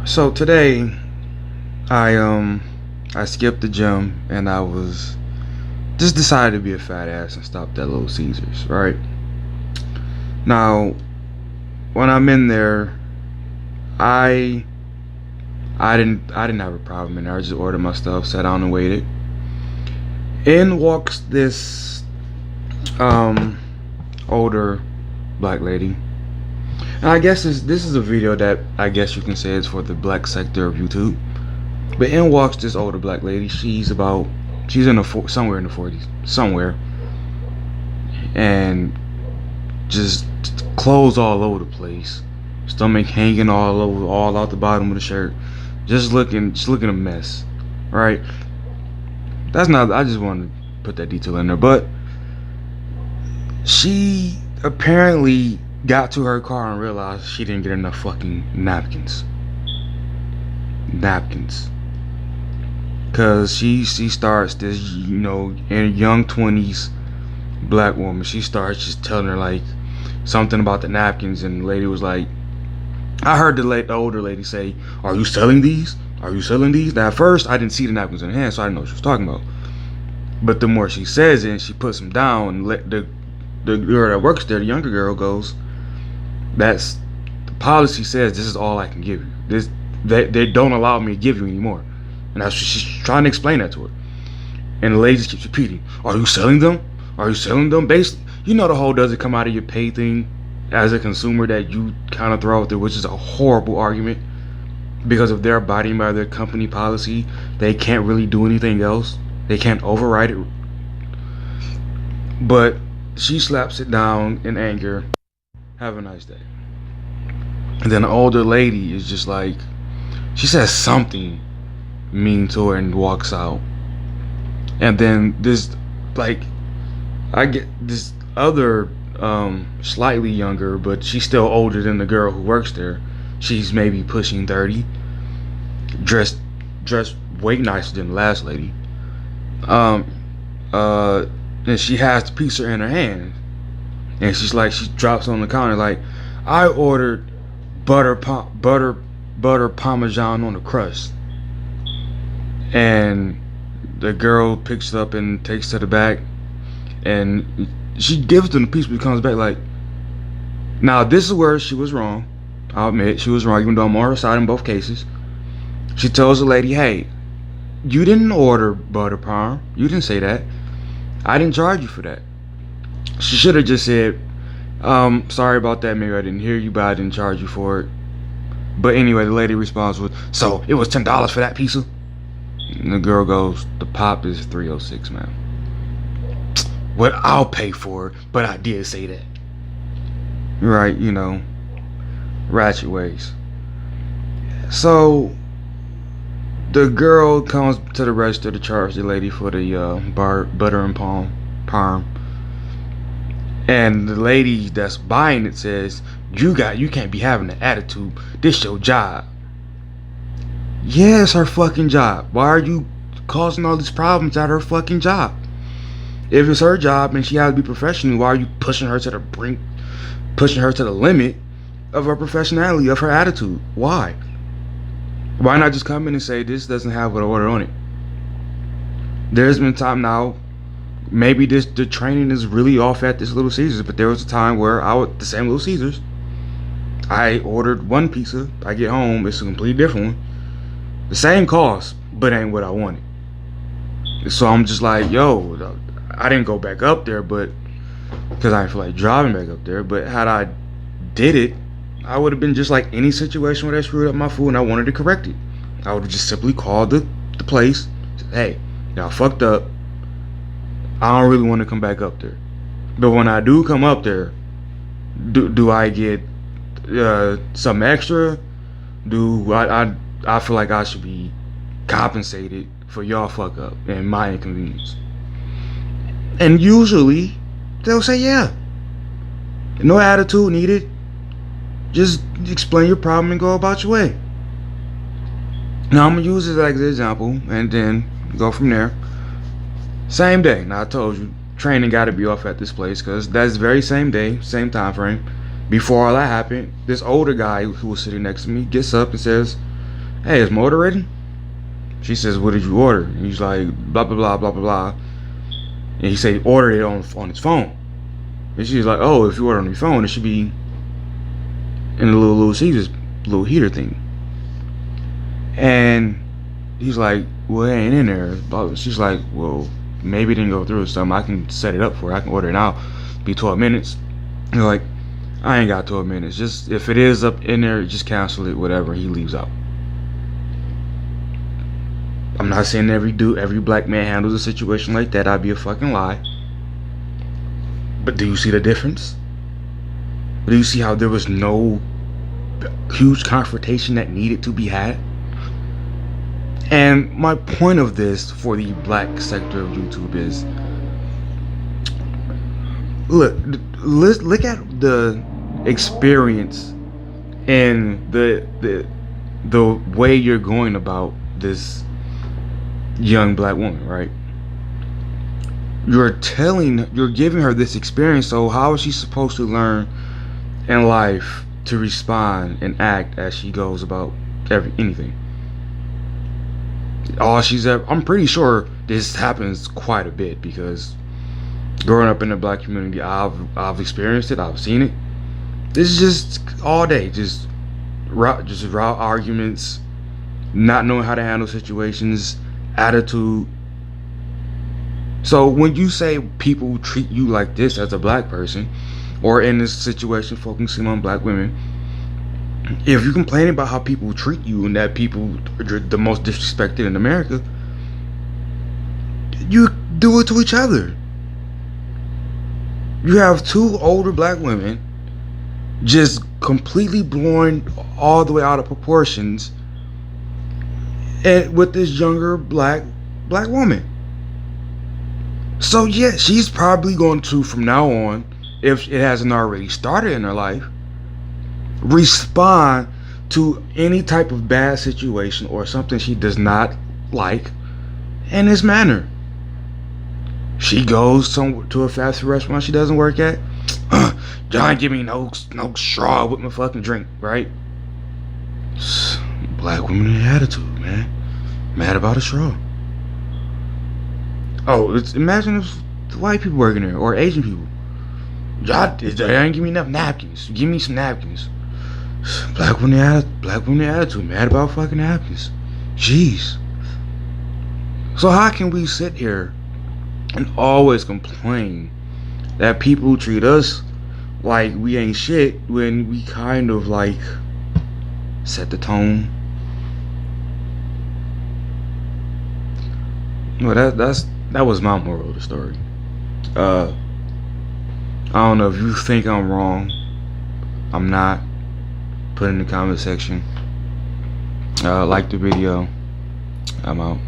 So today I skipped the gym and I was just decided to be a fat ass and stop at Little Caesars, right? Now, when I'm in there, I I didn't have a problem in there. I just ordered my stuff, sat down and waited. In walks this um older black lady. And I guess this is a video that I guess you can say is for the black sector of YouTube. But in walks this older black lady. She's in somewhere in the 40s, somewhere, and just clothes all over the place, stomach hanging all over, all out the bottom of the shirt, just looking a mess, right? That's not. I just wanted to put that detail in there, but she apparently got to her car and realized she didn't get enough fucking napkins. Cause she starts this, in a young 20s black woman. She starts just telling her like something about the napkins, and the lady was like, I heard the older lady say, "Are you selling these? Are you selling these?" Now at first I didn't see the napkins in her hand, so I didn't know what she was talking about. But the more she says it, and she puts them down, and the girl that works there, the younger girl, goes, "That's the policy says this is all I can give you. They don't allow me to give you anymore." And that's she's trying to explain that to her. And the lady just keeps repeating, "Are you selling them? Are you selling them?" Basically, the whole does it come out of your pay thing as a consumer that you kind of throw out there, which is a horrible argument because if they're abiding by their company policy, they can't really do anything else. They can't override it. But she slaps it down in anger. Have a nice day. And then the older lady is just like, she says something mean to her and walks out. And then this, like, I get this other slightly younger, but she's still older than the girl who works there. She's maybe pushing 30, dressed way nicer than the last lady. um and she has the pizza in her hand, and she drops on the counter like, I ordered butter parmesan on the crust. And the girl picks it up and takes it to the back, and she gives them the piece, but comes back like, now this is where she was wrong. I'll admit she was wrong, even though I'm on her side in both cases. She tells the lady, hey, you didn't order butter parm. You didn't say that. I didn't charge you for that. She should have just said, sorry about that, maybe I didn't hear you, but I didn't charge you for it. But anyway, the lady responds with, so it was $10 for that pizza? And the girl goes, the pop is $3.06, ma'am. Well, I'll pay for it, but I did say that. Right, ratchet ways. So the girl comes to the register to charge the lady for the butter and parm. And the lady that's buying it says, you can't be having an attitude. This your job. Yeah, it's her fucking job. Why are you causing all these problems at her fucking job? If it's her job and she has to be professional, why are you pushing her to the brink, pushing her to the limit of her professionality, of her attitude? Why? Why not just come in and say, this doesn't have an order on it? There's been time now, maybe the training is really off at this Little Caesars, but there was a time where the same Little Caesars, I ordered one pizza, I get home, it's a completely different one. The same cost, but ain't what I wanted. So I'm just like, yo, I didn't go back up there, but because I didn't feel like driving back up there. But had I did it, I would have been just like any situation where they screwed up my food and I wanted to correct it. I would have just simply called the place, said, hey, y'all fucked up. I don't really want to come back up there. But when I do come up there, do I get some extra? Do I feel like I should be compensated for y'all fuck up and my inconvenience? And usually they'll say, yeah, no attitude needed, just explain your problem and go about your way. Now I'm gonna use this as an example and then go from there. Same day. Now I told you training got to be off at this place because that's the very same day, same time frame. Before all that happened, this older guy who was sitting next to me gets up and says, "Hey, is my order ready?" She says, "What did you order?" And he's like, "Blah blah blah blah blah blah." And he said, "Ordered it on his phone." And she's like, "Oh, if you order on your phone, it should be in the little Caesars little heater thing." And he's like, "Well, it ain't in there." She's like, "Well, maybe it didn't go through or something. I can set it up for it. I can order it now. Be 12 minutes." He's like, "I ain't got 12 minutes. Just if it is up in there, just cancel it. Whatever." He leaves out. I'm not saying every black man handles a situation like that. I'd be a fucking lie. But do you see the difference? Do you see how there was no huge confrontation that needed to be had? And my point of this for the black sector of YouTube is, look at the experience and the way you're going about this young black woman, right? You're giving her this experience, so how is she supposed to learn in life to respond and act as she goes about anything? I'm pretty sure this happens quite a bit, because growing up in the black community, I've experienced it, I've seen it. This is just all day, just raw arguments, not knowing how to handle situations, attitude. So when you say people treat you like this as a black person, or in this situation focusing on black women, if you complain about how people treat you and that people are the most disrespected in America, you do it to each other. You have two older black women just completely blowing all the way out of proportions, and with this younger black woman. So yeah, she's probably going to, from now on, if it hasn't already started in her life, respond to any type of bad situation or something she does not like in this manner. She goes to a fast food restaurant she doesn't work at. John, give me no straw with my fucking drink, right? Black women in attitude, man. Mad about a straw. Oh, imagine if the white people working there, or Asian people. Y'all ain't give me enough napkins. Give me some napkins. Black women attitude, mad about fucking napkins. Jeez. So how can we sit here and always complain that people treat us like we ain't shit when we kind of like set the tone? Well, that was my moral of the story. I don't know if you think I'm wrong. I'm not. Put in the comment section. Like the video. I'm out.